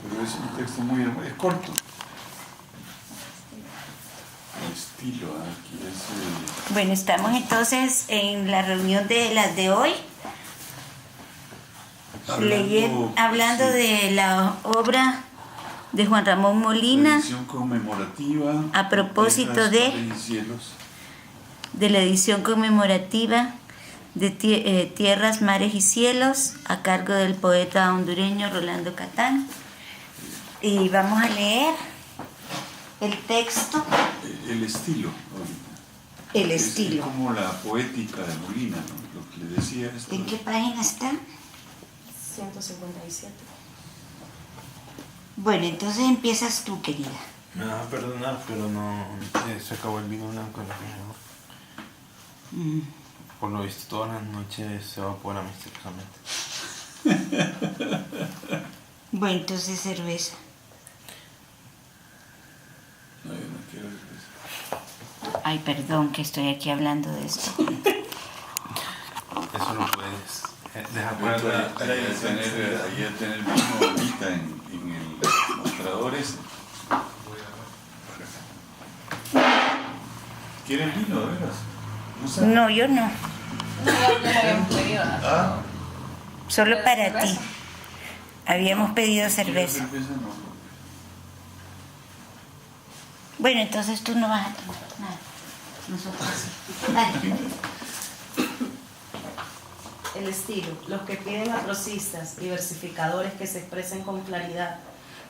pero es un texto muy hermoso, es corto. El estilo, aquí es... Bueno, estamos entonces en la reunión de las de hoy, hablando sí, de la obra de Juan Ramón Molina, edición conmemorativa, a propósito de la edición conmemorativa de Tierras, Mares y Cielos, a cargo del poeta hondureño Rolando Catán. Y vamos a leer el texto. El estilo. El estilo. Es como la poética de Molina, ¿no? Lo que le decía esto. ¿En qué página está? 157. Bueno, entonces empiezas tú, querida. No, perdona, pero no... se acabó el vino blanco en la reunión. Por lo visto, todas las noches se evapora misteriosamente. Bueno, entonces cerveza. No, yo no quiero cerveza. Ay, perdón, que estoy aquí hablando de esto. Eso lo puedes dejar Bueno, para allá tener vino ahorita en el mostrador ese. ¿Quieren vino, de veras? No, yo no. Ya habíamos pedido. Ah, Solo para ¿Cerveza? ti. Habíamos pedido ¿quieren cerveza. cerveza? No. Bueno, entonces tú no vas a tomar nada. Nosotros sí. Dale. El estilo. Los que piden a prosistas y versificadores que se expresen con claridad,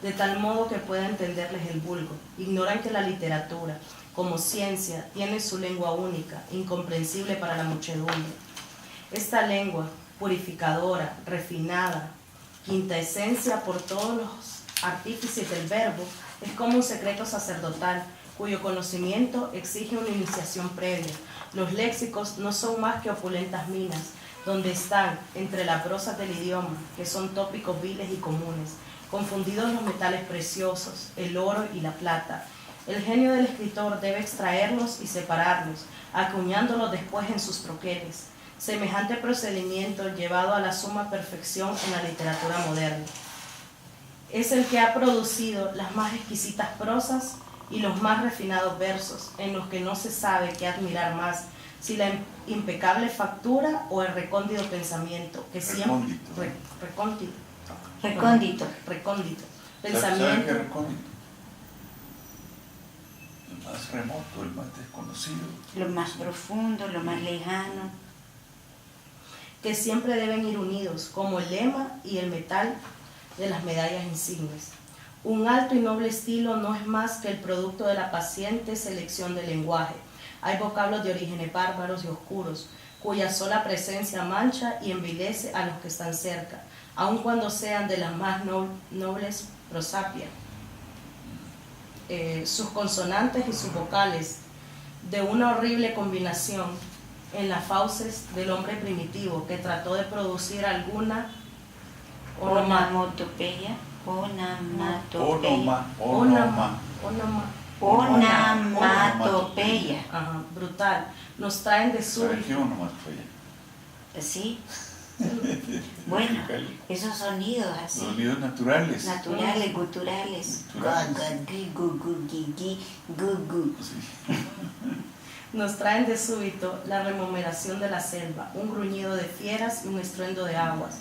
de tal modo que pueda entenderles el vulgo. Ignoran que la literatura, como ciencia, tiene su lengua única, incomprensible para la muchedumbre. Esta lengua, purificadora, refinada, quinta esencia por todos los artífices del verbo, es como un secreto sacerdotal, cuyo conocimiento exige una iniciación previa. Los léxicos no son más que opulentas minas, donde están, entre las prosas del idioma, que son tópicos viles y comunes, confundidos los metales preciosos, el oro y la plata. El genio del escritor debe extraerlos y separarlos, acuñándolos después en sus troqueles. Semejante procedimiento llevado a la suma perfección en la literatura moderna. Es el que ha producido las más exquisitas prosas y los más refinados versos, en los que no se sabe qué admirar más, si la impecable factura o el recóndito pensamiento, que siempre... Recóndito. Recóndito. ¿Sabe Pensamiento... qué recóndito? El más remoto, el más desconocido. Lo más profundo, lo más lejano. que siempre deben ir unidos, como el lema y el metal de las medallas insignes. Un alto y noble estilo no es más que el producto de la paciente selección del lenguaje. Hay vocablos de orígenes bárbaros y oscuros, cuya sola presencia mancha y envilece a los que están cerca, aun cuando sean de las más nobles prosapia. Sus consonantes y sus vocales, de una horrible combinación en las fauces del hombre primitivo, que trató de producir alguna Onomatopeya. Onomatopeya. Ajá, brutal. Nos traen de ¿Sabe súbito. qué onomatopeya? Sí. Bueno, esos sonidos así. Sonidos naturales. Naturales, guturales. Gu. Sí. Nos traen de súbito la rememoración de la selva, un gruñido de fieras y un estruendo de aguas,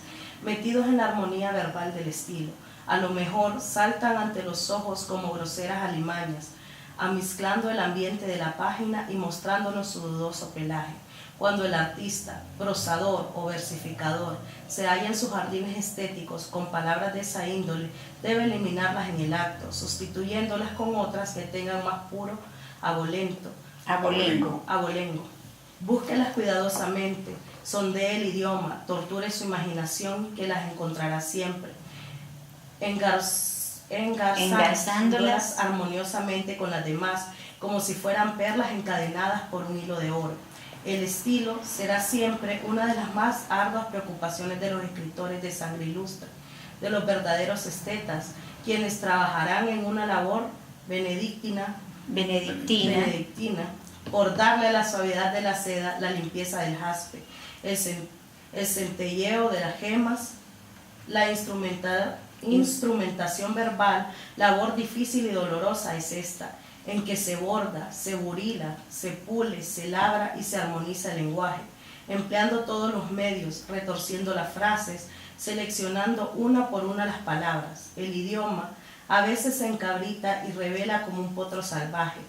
metidos en la armonía verbal del estilo. A lo mejor saltan ante los ojos como groseras alimañas, amezclando el ambiente de la página y mostrándonos su dudoso pelaje. Cuando el artista, prosador o versificador se halla en sus jardines estéticos con palabras de esa índole, debe eliminarlas en el acto, sustituyéndolas con otras que tengan más puro abolengo. Búsquelas cuidadosamente, sondee el idioma, torture su imaginación, que las encontrará siempre, engarzándolas armoniosamente con las demás, como si fueran perlas encadenadas por un hilo de oro. El estilo será siempre una de las más arduas preocupaciones de los escritores de sangre ilustre, de los verdaderos estetas, quienes trabajarán en una labor benedictina, por darle a la suavidad de la seda, la limpieza del jaspe, el centelleo de las gemas La instrumentación verbal, labor difícil y dolorosa es esta, en que se borda, se burila, se pule, se labra y se armoniza el lenguaje, empleando todos los medios, retorciendo las frases, seleccionando una por una las palabras. El idioma a veces se encabrita y revela como un potro salvaje.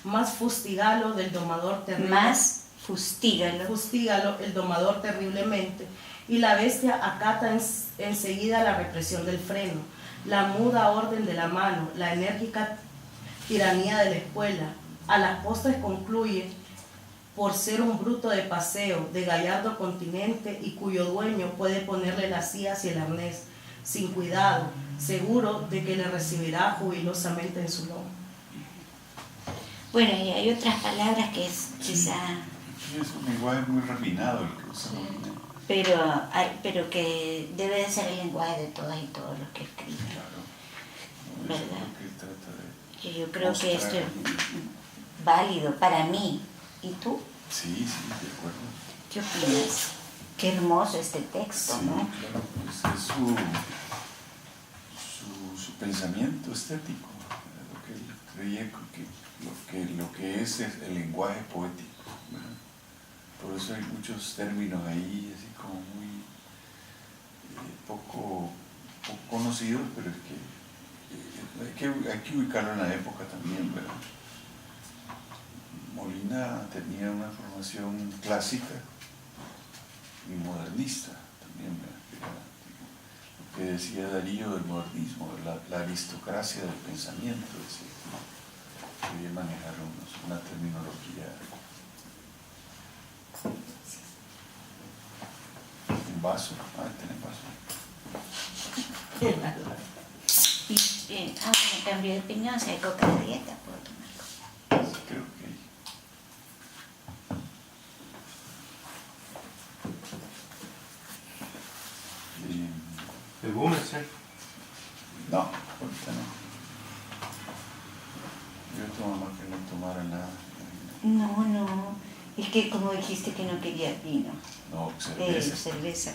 Más fustigalo del domador terrible. Más fustígalo. Fustígalo el domador terriblemente, y la bestia acata enseguida la represión del freno, la muda orden de la mano, la enérgica tiranía de la espuela. A las postres concluye por ser un bruto de paseo, de gallardo continente, y cuyo dueño puede ponerle las sillas y el arnés, sin cuidado, seguro de que le recibirá jubilosamente en su lomo. Bueno, y hay otras palabras que es quizá... Sí, es un lenguaje muy refinado el que usa Molina. Pero que debe de ser el lenguaje de todas y todos los que escriben. Claro. No, ¿Verdad? eso es lo que él trata de Que yo creo que esto es mostrar. válido para mí. ¿Y tú? Sí, sí, de acuerdo. ¿Qué opinas? Qué hermoso este texto, Sí, ¿no? claro, pues es su pensamiento estético, lo que él creía que lo que es el lenguaje poético, ¿verdad? Por eso hay muchos términos ahí, así como muy poco conocidos, pero es que hay que ubicarlo en la época también, ¿verdad? Molina tenía una formación clásica y modernista también, ¿verdad? Lo que decía Darío del modernismo, la aristocracia del pensamiento, decía, ¿no? Quería manejar una terminología. Un vaso, tenés vaso. Bueno, cambio de opinión, si hay coca de dieta, puedo tomar coca. Creo que ¿El Búmex, no, ahorita no. Yo tu mamá que no tomara nada. No, es que como dijiste que no querías vino. No, cerveza. Cerveza.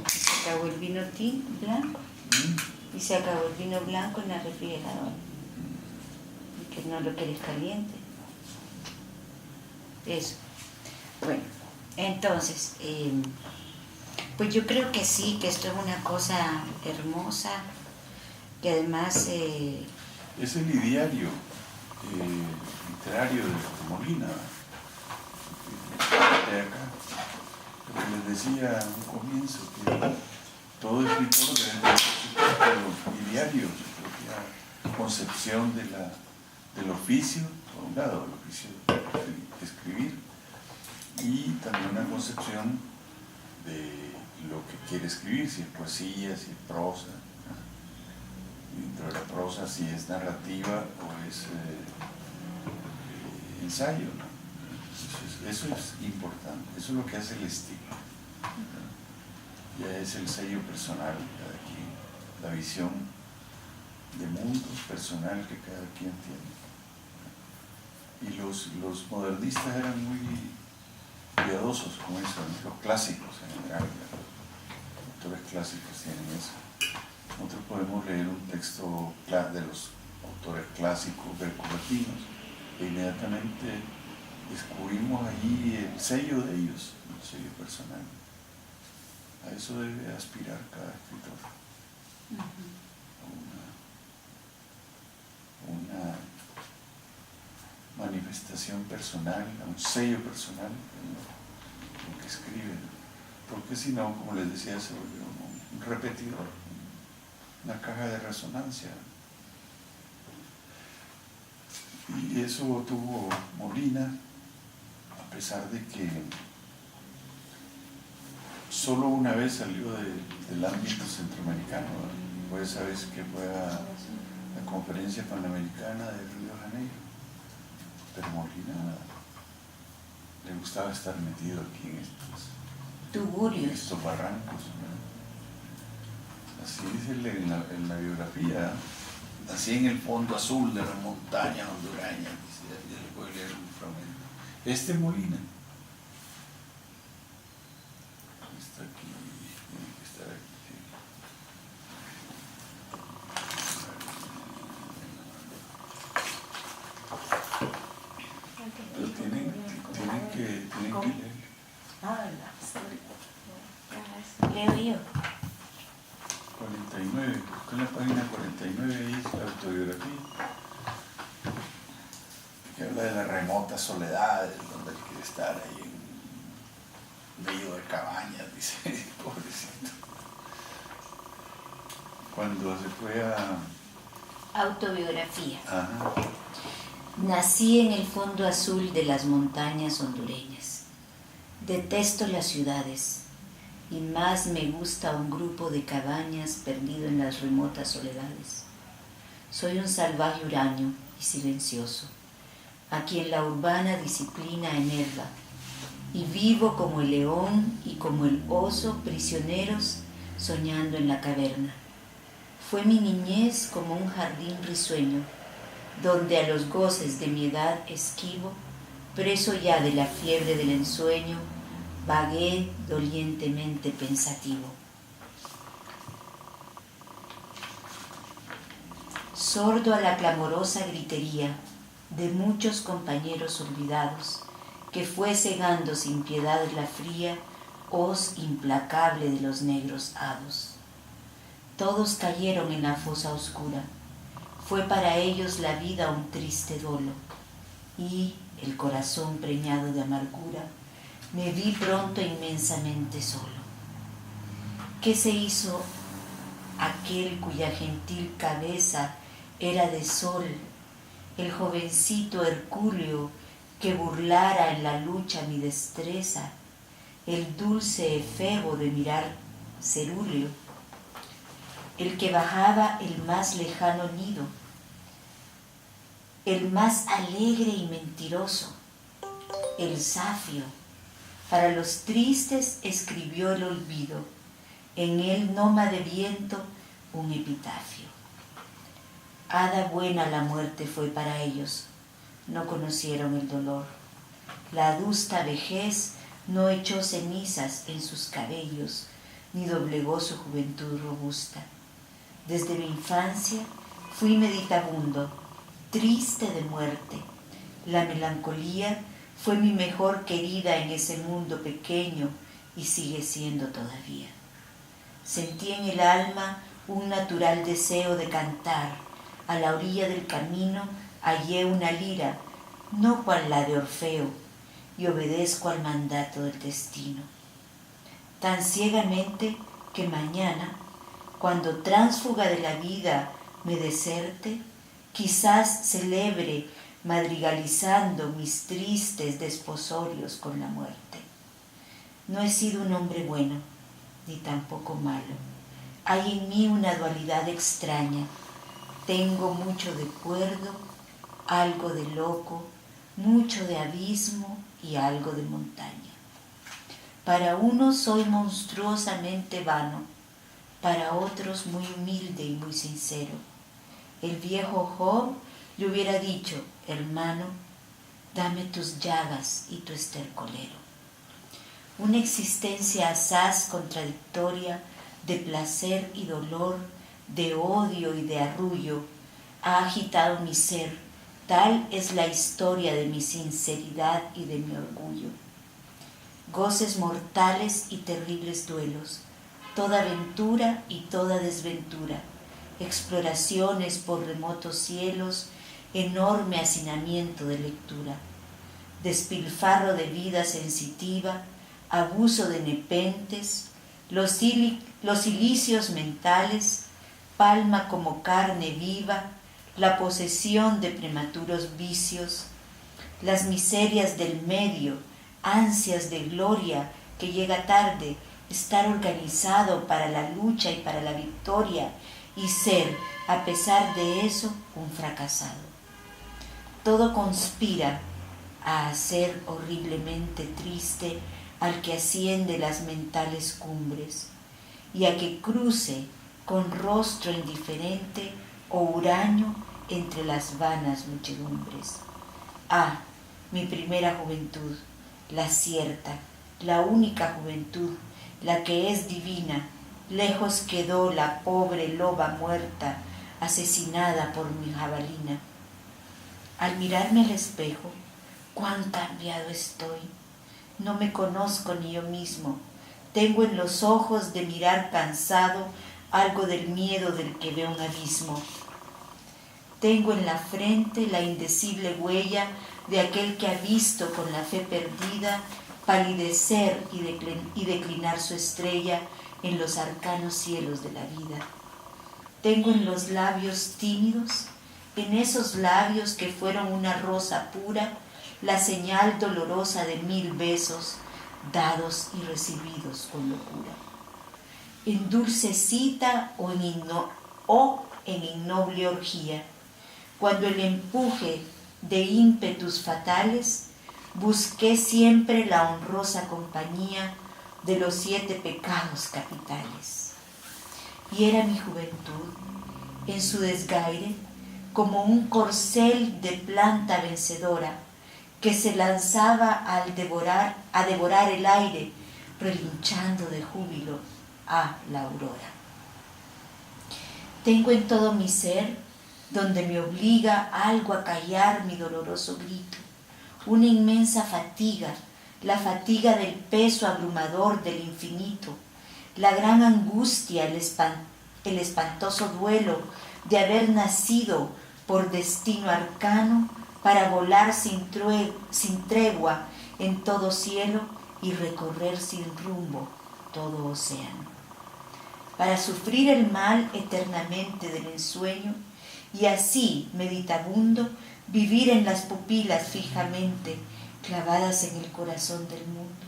Se acabó el vino blanco y se acabó el vino blanco en la refrigeradora. Y que no lo querés caliente. Eso. Bueno, entonces, pues yo creo que sí, que esto es una cosa hermosa, que además... Es el ideario literario de Molina, de acá. Lo que les decía en un comienzo, que todo escritor debe tener su propio ideario, su propia concepción del oficio, por un lado, el oficio de escribir, y también una concepción de lo que quiere escribir, si es poesía, si es prosa. Dentro de la prosa, si es narrativa o es ensayo, ¿no? Eso es importante, eso es lo que hace el estilo. Ya es el sello personal de cada quien, la visión de mundo personal que cada quien tiene. Y los modernistas eran muy cuidadosos con eso, ¿no? Los clásicos en general, los autores clásicos tienen eso. Nosotros podemos leer un texto de los autores clásicos grecolatinos e inmediatamente descubrimos allí el sello de ellos, el sello personal. A eso debe aspirar cada escritor. A una manifestación personal, a un sello personal en lo que escribe. Porque si no, como les decía, se vuelve un repetidor, una caja de resonancia. Y eso tuvo Molina, a pesar de que solo una vez salió del ámbito centroamericano, fue esa vez que fue a la conferencia panamericana de Río de Janeiro. Pero Molina le gustaba estar metido aquí en estos barrancos, ¿no? Así dice en la biografía, así en el fondo azul de las montañas hondureñas, ya le puedo leer un fragmento. Molina está aquí 49, busca en la página 49 ahí la autobiografía, que habla de las remotas soledades, donde él quiere estar ahí en medio de cabañas, dice, pobrecito. Cuando se fue a... Autobiografía. Ajá. Nací en el fondo azul de las montañas hondureñas. Detesto las ciudades y más me gusta un grupo de cabañas perdido en las remotas soledades. Soy un salvaje huraño y silencioso, a quien la urbana disciplina enerva, y vivo como el león y como el oso prisioneros soñando en la caverna. Fue mi niñez como un jardín risueño, donde a los goces de mi edad esquivo, preso ya de la fiebre del ensueño, vagué dolientemente pensativo. Sordo a la clamorosa gritería de muchos compañeros olvidados, que fue cegando sin piedad la fría hoz implacable de los negros hados. Todos cayeron en la fosa oscura, fue para ellos la vida un triste dolo, y, el corazón preñado de amargura, me vi pronto inmensamente solo. ¿Qué se hizo aquel cuya gentil cabeza era de sol, el jovencito hercúleo que burlara en la lucha mi destreza, el dulce efebo de mirar cerúleo, el que bajaba el más lejano nido, el más alegre y mentiroso, el zafio? Para los tristes escribió el olvido, en él nómade viento un epitafio. Hada buena la muerte fue para ellos, no conocieron el dolor. La adusta vejez no echó cenizas en sus cabellos, ni doblegó su juventud robusta. Desde mi infancia fui meditabundo, triste de muerte. La melancolía fue mi mejor querida en ese mundo pequeño y sigue siendo todavía. Sentí en el alma un natural deseo de cantar. A la orilla del camino hallé una lira, no cual la de Orfeo, y obedezco al mandato del destino. Tan ciegamente que mañana, cuando tránsfuga de la vida me deserte, quizás celebre madrigalizando mis tristes desposorios con la muerte. No he sido un hombre bueno, ni tampoco malo. Hay en mí una dualidad extraña. Tengo mucho de cuerdo, algo de loco, mucho de abismo y algo de montaña. Para unos soy monstruosamente vano, para otros muy humilde y muy sincero. El viejo Job le hubiera dicho: hermano, dame tus llagas y tu estercolero. Una existencia asaz contradictoria de placer y dolor, de odio y de arrullo, ha agitado mi ser. Tal es la historia de mi sinceridad y de mi orgullo. Goces mortales y terribles duelos, toda ventura y toda desventura, exploraciones por remotos cielos, enorme hacinamiento de lectura, despilfarro de vida sensitiva, abuso de nepentes, los cilicios mentales, palma como carne viva, la posesión de prematuros vicios, las miserias del medio, ansias de gloria que llega tarde, estar organizado para la lucha y para la victoria y ser, a pesar de eso, un fracasado. Todo conspira a hacer horriblemente triste al que asciende las mentales cumbres y a que cruce con rostro indiferente o huraño entre las vanas muchedumbres. Ah, mi primera juventud, la cierta, la única juventud, la que es divina, lejos quedó la pobre loba muerta, asesinada por mi jabalina. Al mirarme al espejo, cuán cambiado estoy. No me conozco ni yo mismo. Tengo en los ojos de mirar cansado algo del miedo del que ve un abismo. Tengo en la frente la indecible huella de aquel que ha visto con la fe perdida palidecer y declinar su estrella en los arcanos cielos de la vida. Tengo en los labios tímidos, en esos labios que fueron una rosa pura, la señal dolorosa de 1000 besos dados y recibidos con locura. En dulce cita o en innoble orgía, cuando el empuje de ímpetus fatales, busqué siempre la honrosa compañía de los 7 pecados capitales. Y era mi juventud, en su desgaire, como un corcel de planta vencedora que se lanzaba a devorar el aire, relinchando de júbilo a la aurora. Tengo en todo mi ser, donde me obliga algo a callar mi doloroso grito, una inmensa fatiga, la fatiga del peso abrumador del infinito, la gran angustia, el espantoso duelo de haber nacido por destino arcano para volar sin tregua en todo cielo y recorrer sin rumbo todo océano, para sufrir el mal eternamente del ensueño y así, meditabundo, vivir en las pupilas fijamente clavadas en el corazón del mundo,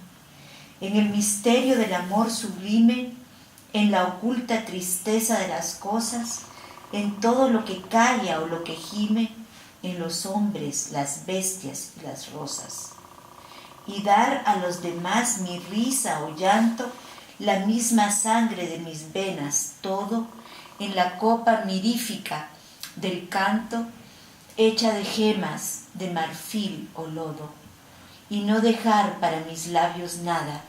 en el misterio del amor sublime, en la oculta tristeza de las cosas, en todo lo que calla o lo que gime, en los hombres, las bestias y las rosas, y dar a los demás mi risa o llanto, la misma sangre de mis venas, todo en la copa mirífica del canto, hecha de gemas, de marfil o lodo, y no dejar para mis labios nada,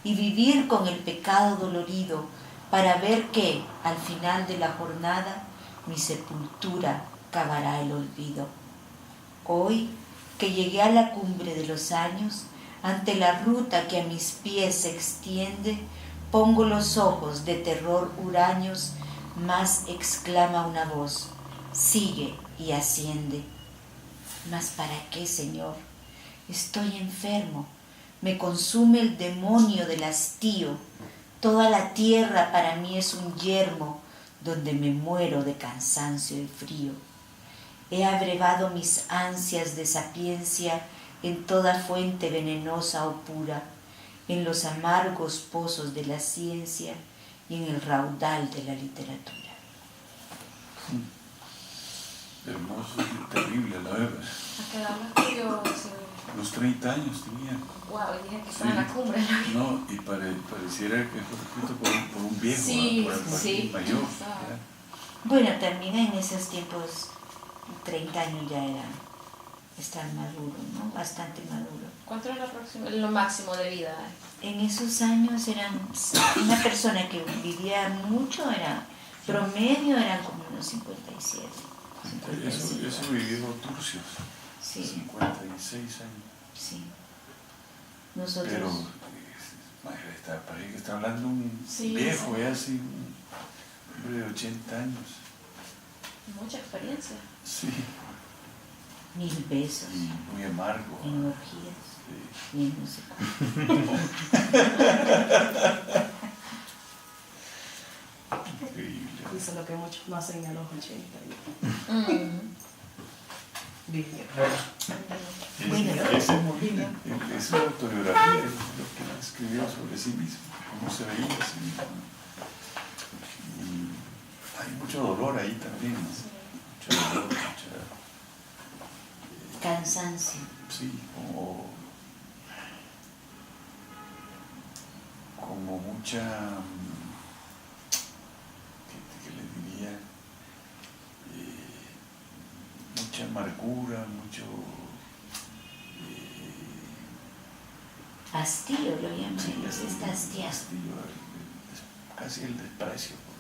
y vivir con el pecado dolorido, para ver que, al final de la jornada, mi sepultura cavará el olvido. Hoy, que llegué a la cumbre de los años, ante la ruta que a mis pies se extiende, pongo los ojos de terror huraños, mas exclama una voz: sigue y asciende. ¿Mas para qué, Señor? Estoy enfermo, me consume el demonio del hastío, toda la tierra para mí es un yermo donde me muero de cansancio y frío. He abrevado mis ansias de sapiencia en toda fuente venenosa o pura, en los amargos pozos de la ciencia y en el raudal de la literatura. Hermoso y terrible, la verdad. ¿A qué edad lo escribió? Los 30 años tenía. Wow, dije que estaba en la cumbre. No, y pareciera que fue escrito por un viejo, Sí, por alguien sí. mayor. Exacto. Bueno, también en esos tiempos, 30 años ya era estar maduro, ¿no? Bastante maduro. ¿Cuánto era lo máximo de vida? En esos años eran, una persona que vivía mucho, promedio eran como unos 57. Eso vivió Turcios, Sí, 56 años. sí. Nosotros... Pero parece que está hablando un Sí, viejo, sí. ya así, un hombre de 80 años. Mucha experiencia. Sí, 1000 besos, y muy amargo. en orgías, Sí. y en no sé cuánto. Increíble. Hizo lo que muchos no hacen a los 80. Vivió. Bueno, Es una autobiografía, es lo que él escribió sobre sí mismo, cómo se veía a sí mismo. Y hay mucho dolor ahí también, ¿no? Mucho dolor, cansancio. sí, como mucha, ¿qué le diría? Mucha amargura, mucho... Hastío lo llaman, Sí, ellos, está hastiado. Casi el desprecio por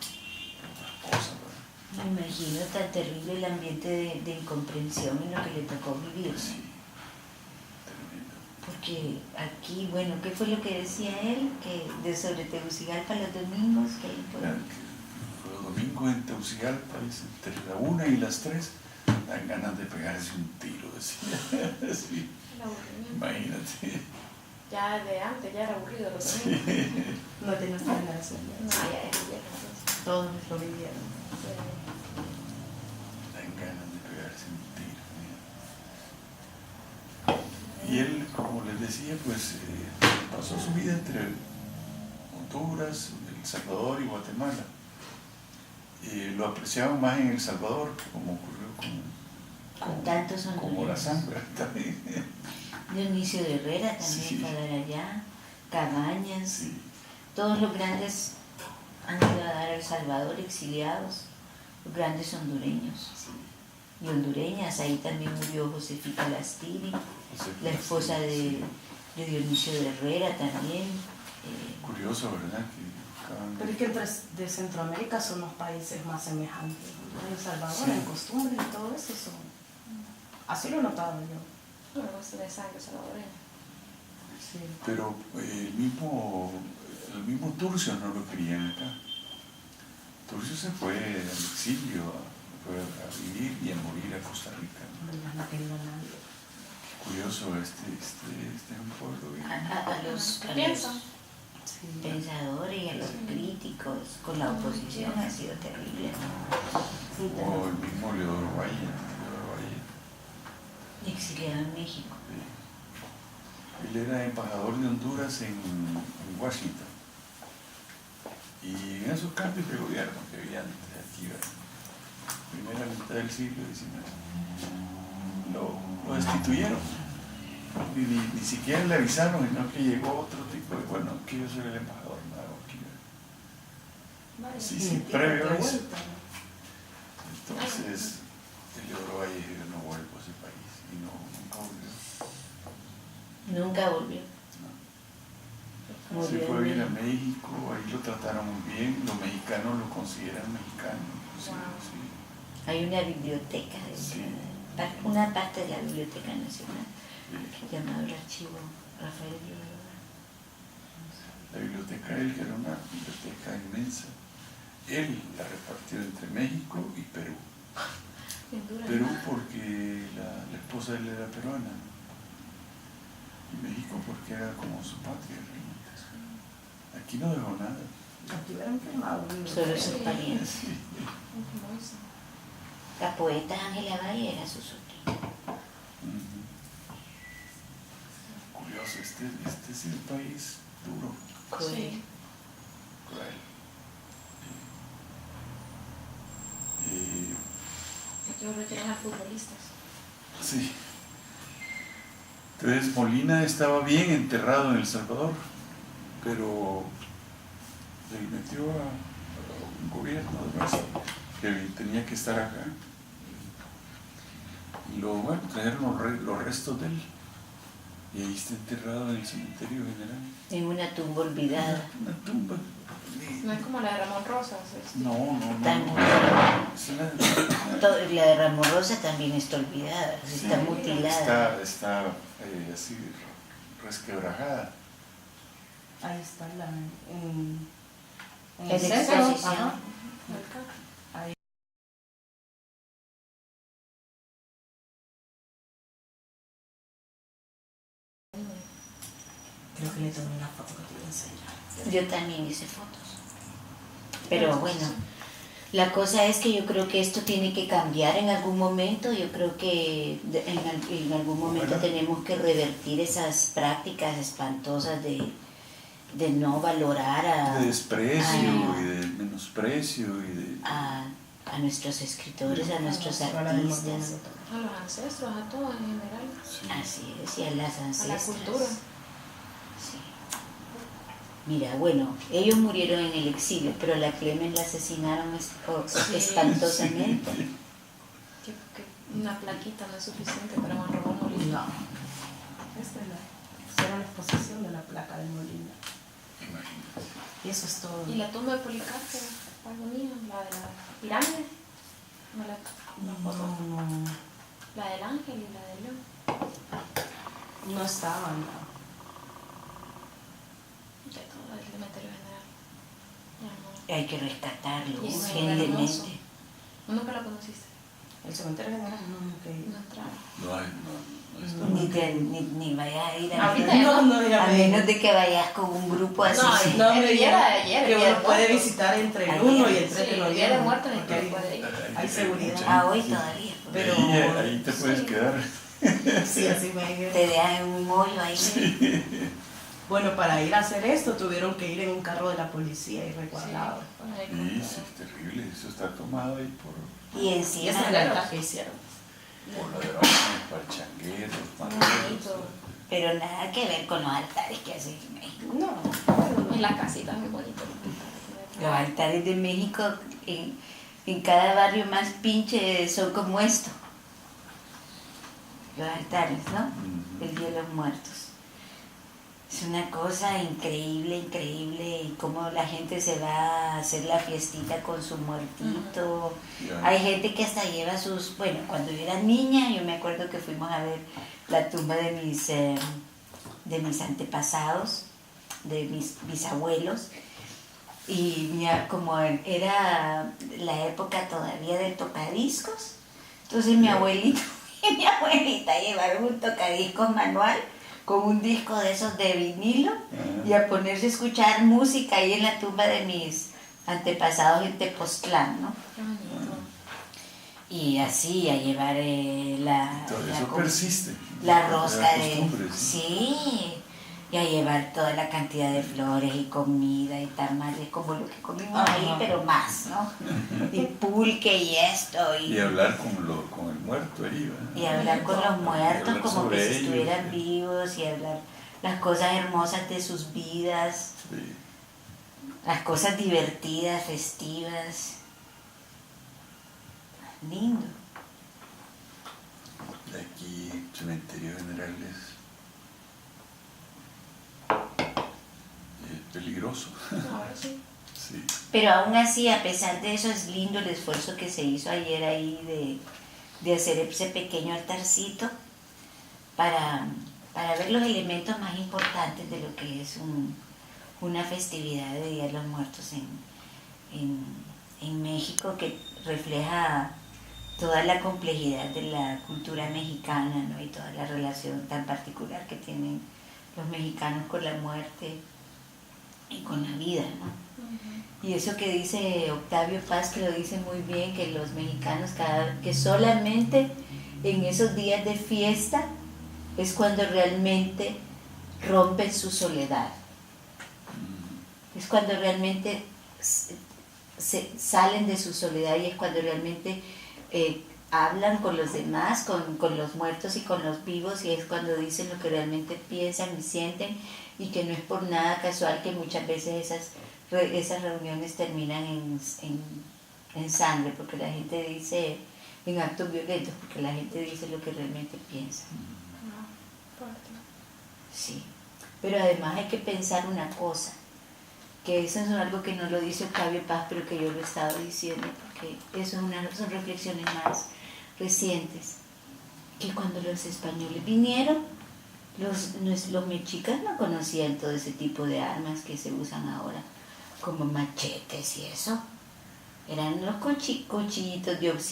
las cosas, ¿verdad? Me imagino tan terrible el ambiente de incomprensión en lo que le tocó vivir. Sí, tremendo. Porque aquí, bueno, ¿qué fue lo que decía él? Que de sobre Tegucigalpa los domingos, que ahí fue. Claro, que fue Tegucigalpa, dice, entre la 1 y las 3 dan ganas de pegarse un tiro, decía. Sí, El aburrimiento. imagínate. Ya de antes ya era aburrido lo que Sí. No tenías que ganar eso. No, ya es viejo. Entonces. Todos lo vivieron. Dan ganas de pegarse un tiro. Mira. Y él, como les decía, pues pasó su vida entre Honduras, El Salvador y Guatemala. Lo apreciaban más en El Salvador, como ocurrió Con tantos como la hondureños. Zambra también. Dionisio de Herrera también Sí. fue de allá, Cabañas, Sí, todos los grandes han ido a dar a El Salvador exiliados, los grandes hondureños sí. y hondureñas. Ahí también murió Josefita Lastiri, la esposa de Dionisio de Herrera también. Curioso, ¿verdad? Que Pero es que de Centroamérica son los países más semejantes. El Salvador, Sí. en costumbres y todo eso son. Así lo he notado yo. Bueno, pues de sangre salvadoreña. Sí. Pero el mismo Turcio no lo querían acá. Turcio se fue al exilio, fue a vivir y a morir a Costa Rica. No quería nadie. Curioso, este es un pueblo bien. A los piensan? Sí. pensadores y a los críticos con la oposición ha sido terrible, ¿no? Sí, O el mismo Leodoro Valle. Exiliado en México. Él era embajador de Honduras en Washington. Y en esos cambios de gobierno que había antes aquí, ¿verdad? Primera mitad del siglo XIX, lo destituyeron. Ni siquiera le avisaron, sino que llegó otro tipo de, bueno, que yo soy el embajador nuevo aquí, ¿verdad? Sí, sin previo aviso. Entonces, Leodoro Valle dijo, yo no vuelvo a ese país, y nunca volvió. Nunca volvió. Se Murió fue a en vivir a México. México, ahí lo trataron muy bien, los mexicanos lo consideran mexicano, inclusive, Wow. Hay una biblioteca, Sí. una parte de la Biblioteca Nacional, sí. llamado el Archivo Rafael Leodoro. La biblioteca de él, que era una biblioteca inmensa, él la repartió entre México y Perú. Bien dura. Perú porque la esposa de él era peruana, ¿no? Y México porque era como su patria realmente. Aquí no dejó nada. Aquí hubieran quemado. Solo sus parientes. Sí. Como dicen. La poeta Ángela Valle era su sobrina. Ujú. Curioso, este es el país duro, Cruel. Sí. cruel. Hay que retirar a futbolistas. Sí. Entonces Molina estaba bien enterrado en El Salvador, pero le metió a un gobierno además que tenía que estar acá. Y bueno, trajeron los restos de él. Y ahí está enterrado en el cementerio general. En una tumba olvidada. Una tumba. No es como la de Ramón Rosas. No. Tan- Es una- La de Ramón Rosa también está olvidada, Sí, está mutilada. Está así resquebrajada. Ahí está en En el centro. exposición. Ajá. Acá. Ahí. Creo que le tomé una foto que te voy a enseñar. Yo también hice fotos. Pero bueno, la cosa es que yo creo que esto tiene que cambiar en algún momento. Yo creo que en algún momento Bueno. tenemos que revertir esas prácticas espantosas de no valorar De desprecio Ah. y de menosprecio y de... a nuestros escritores, a nuestros A la del artistas. movimiento. A los ancestros, a todos en general. Sí. Así es, y a las A la ancestras. cultura. Sí. Mira, bueno, ellos murieron en el exilio, pero a la Clemen la asesinaron espantosamente. Que una plaquita no es suficiente para Juan Ramón Molina. No. Esa era la exposición de la placa de Molina. Imagínate. Y eso es todo. Y la tumba de Policarpo, algo mío, la de la pirámide. No la foto. No, La del ángel y la del león. no estaban. No. De todo el cementerio general. Ya no. Hay que rescatarlo Y es urgentemente. hermoso. Nunca lo conociste. El cementerio general no, No entraba. No está Ni vayas a ir a Ahorita a menos de que vayas con un grupo así. No, El me día dijeron de ayer, que el día uno de puede muertos. visitar entre el Ayer. 1 y el 3 de Sí, el noviembre. día de muertos ni porque todo puede ir. hay seguridad. Hoy todavía. Pero ahí te puedes sí. quedar. sí, así me dijeron. Te dejan en un hoyo ahí. Bueno, para ir a hacer esto tuvieron que ir en un carro de la policía y resguardado. Sí, sí, es terrible. Eso está tomado ahí por Y Y encima, esa es la verdad que hicieron. los ladrones, parchangueros, maleros. pero nada que ver con los altares que hacen en México. No, En las casitas muy bonitas. Los altares de México en cada barrio más pinche son como esto. Los altares, ¿no? El Día de los Muertos. Es una cosa increíble, increíble, y cómo la gente se va a hacer la fiestita con su muertito. Ya. Hay gente que hasta lleva sus... Bueno, cuando yo era niña, yo me acuerdo que fuimos a ver la tumba de mis antepasados, de mis bisabuelos, y como era la época todavía de tocadiscos, entonces mi abuelito y mi abuelita llevaron un tocadiscos manual con un disco de esos de vinilo y a ponerse a escuchar música ahí en la tumba de mis antepasados en Tepoztlán, ¿no? Qué bonito. Y así a llevar Todo eso persiste. la rosca de... costumbres. Sí, y a llevar toda la cantidad de flores y comida y tamales como lo que comimos ahí, Ajá. pero más, ¿no? Y pulque y esto, Y hablar con el muerto ahí, ¿verdad? y hablar con los muertos hablar como sobre que si ellos, estuvieran sí. vivos, y hablar las cosas hermosas de sus vidas, Sí. las cosas divertidas, festivas. Lindo. De aquí, cementerio general es peligroso. Ahora sí. Sí. Pero aún así, a pesar de eso, es lindo el esfuerzo que se hizo ayer ahí de hacer ese pequeño altarcito para ver los elementos más importantes de lo que es una festividad de Día de los Muertos en México, que refleja toda la complejidad de la cultura mexicana, ¿no? Y toda la relación tan particular que tienen los mexicanos con la muerte y con la vida, ¿no? Y eso que dice Octavio Paz, que lo dice muy bien, que los mexicanos que solamente en esos días de fiesta es cuando realmente rompen su soledad. Es cuando realmente se salen de su soledad, y es cuando realmente hablan con los demás, con los muertos y con los vivos, y es cuando dicen lo que realmente piensan y sienten, y que no es por nada casual que muchas veces esas reuniones terminan en sangre, porque la gente dice, en actos violentos, porque la gente dice lo que realmente piensa. Fuerte. Sí, pero además hay que pensar una cosa, que eso es algo que no lo dice Octavio Paz, pero que yo lo he estado diciendo, porque eso son reflexiones más recientes, que cuando los españoles vinieron, los mexicas no conocían todo ese tipo de armas que se usan ahora, como machetes y eso. Eran los cuchillitos de obsidiana.